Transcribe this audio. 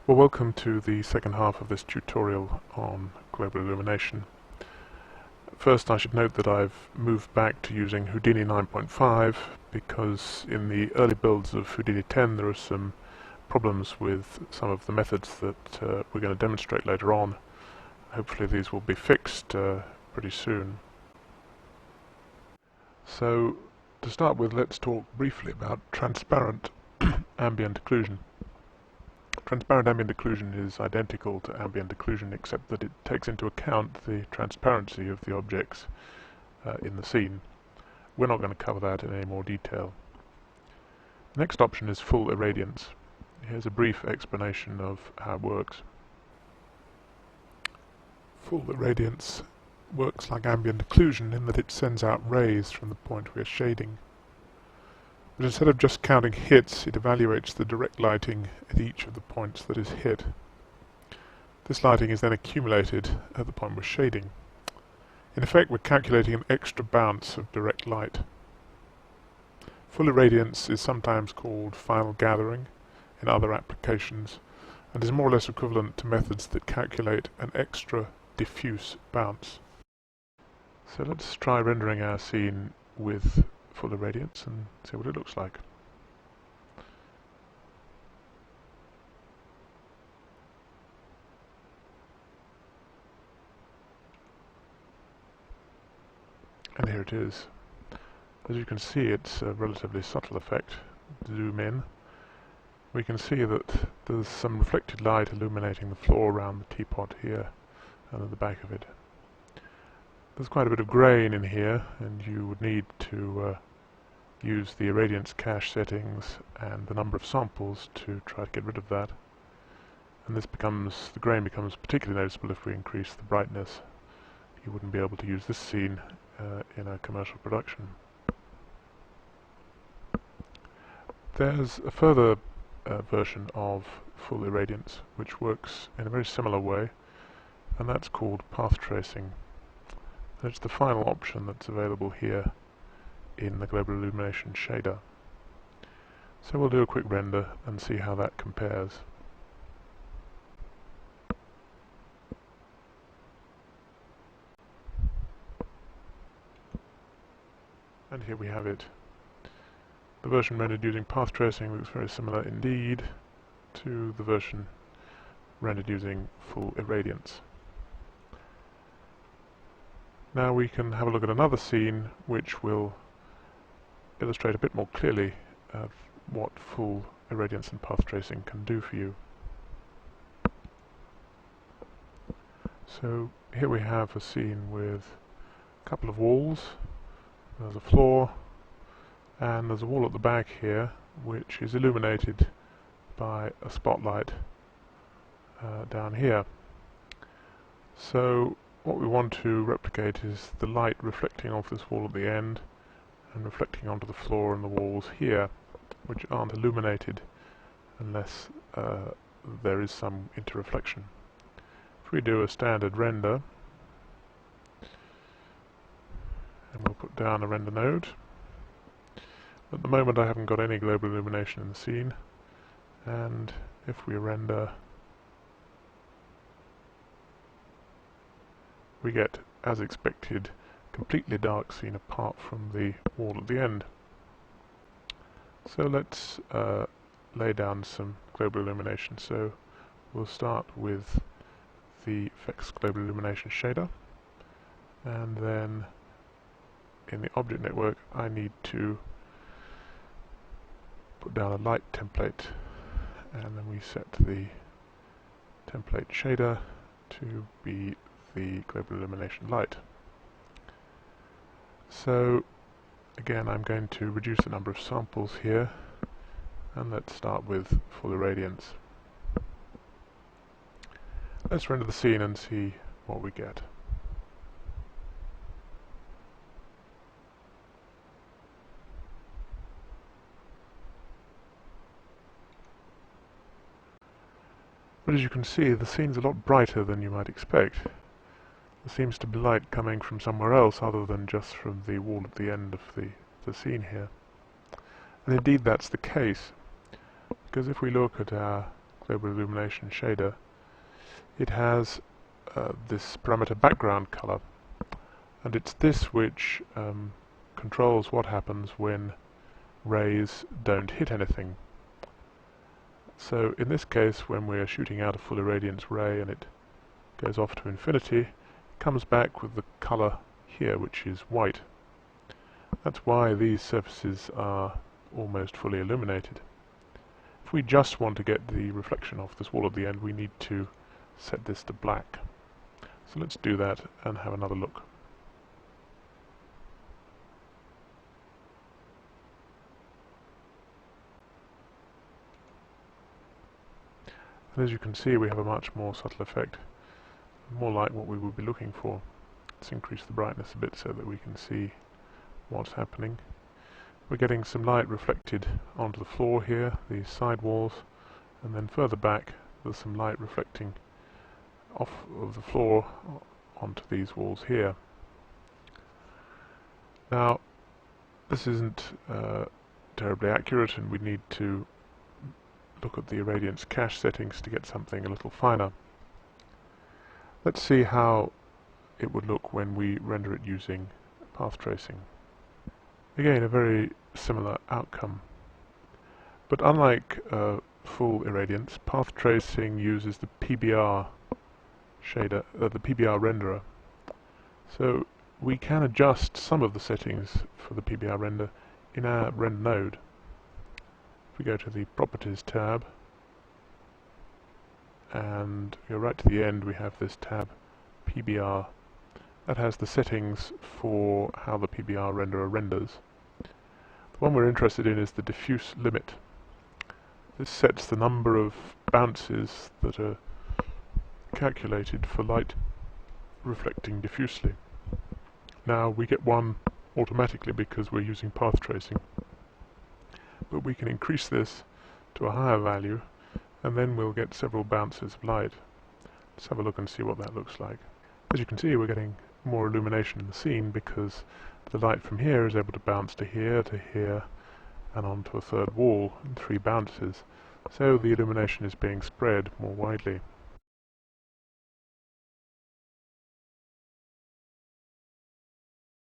Well, welcome to the second half of this tutorial on global illumination. First, I should note that I've moved back to using Houdini 9.5 because in the early builds of Houdini 10 there are some problems with some of the methods that we're going to demonstrate later on. Hopefully these will be fixed pretty soon. So, to start with, let's talk briefly about transparent ambient occlusion. Transparent ambient occlusion is identical to ambient occlusion except that it takes into account the transparency of the objects in the scene. We're not going to cover that in any more detail. The next option is full irradiance. Here's a brief explanation of how it works. Full irradiance works like ambient occlusion in that it sends out rays from the point we are shading. But instead of just counting hits, it evaluates the direct lighting at each of the points that is hit. This lighting is then accumulated at the point we're shading. In effect, we're calculating an extra bounce of direct light. Full irradiance is sometimes called final gathering in other applications, and is more or less equivalent to methods that calculate an extra diffuse bounce. So let's try rendering our scene with full irradiance and see what it looks like. And here it is. As you can see, it's a relatively subtle effect. Zoom in. We can see that there's some reflected light illuminating the floor around the teapot here and at the back of it. There's quite a bit of grain in here, and you would need to use the irradiance cache settings and the number of samples to try to get rid of that. And the grain becomes particularly noticeable if we increase the brightness. You wouldn't be able to use this scene in a commercial production. There's a further version of full irradiance which works in a very similar way, and that's called path tracing. It's the final option that's available here in the global illumination shader. So we'll do a quick render and see how that compares. And here we have it. The version rendered using path tracing looks very similar indeed to the version rendered using full irradiance. Now we can have a look at another scene which will illustrate a bit more clearly what full irradiance and path tracing can do for you. So here we have a scene with a couple of walls. There's a floor, and there's a wall at the back here which is illuminated by a spotlight down here. So what we want to replicate is the light reflecting off this wall at the end and reflecting onto the floor and the walls here, which aren't illuminated unless there is some interreflection. If we do a standard render, and we'll put down a render node. At the moment I haven't got any global illumination in the scene, and if we render, we get, as expected, completely dark scene apart from the wall at the end. So let's lay down some global illumination. So we'll start with the Effects Global Illumination shader, and then in the object network I need to put down a light template, and then we set the template shader to be the global illumination light. So again, I'm going to reduce the number of samples here, and let's start with full irradiance. Let's render the scene and see what we get. But as you can see, the scene's a lot brighter than you might expect. There seems to be light coming from somewhere else other than just from the wall at the end of the scene here. And indeed that's the case, because if we look at our global illumination shader, it has this parameter background color, and it's this which controls what happens when rays don't hit anything. So in this case, when we're shooting out a full irradiance ray and it goes off to infinity, it comes back with the color here, which is white. That's why these surfaces are almost fully illuminated. If we just want to get the reflection off this wall at the end, we need to set this to black. So let's do that and have another look. And as you can see, we have a much more subtle effect, more like what we would be looking for. Let's increase the brightness a bit so that we can see what's happening. We're getting some light reflected onto the floor here, these side walls, and then further back there's some light reflecting off of the floor onto these walls here. Now, this isn't terribly accurate, and we need to look at the irradiance cache settings to get something a little finer. Let's see how it would look when we render it using path tracing. Again, a very similar outcome. But unlike full irradiance, path tracing uses the PBR shader, the PBR renderer. So we can adjust some of the settings for the PBR render in our render node. If we go to the Properties tab and go right to the end, we have this tab PBR. That has the settings for how the PBR renderer renders. The one we're interested in is the diffuse limit. This sets the number of bounces that are calculated for light reflecting diffusely. Now we get one automatically because we're using path tracing, but we can increase this to a higher value and then we'll get several bounces of light. Let's have a look and see what that looks like. As you can see, we're getting more illumination in the scene because the light from here is able to bounce to here, and onto a third wall in 3 bounces. So the illumination is being spread more widely.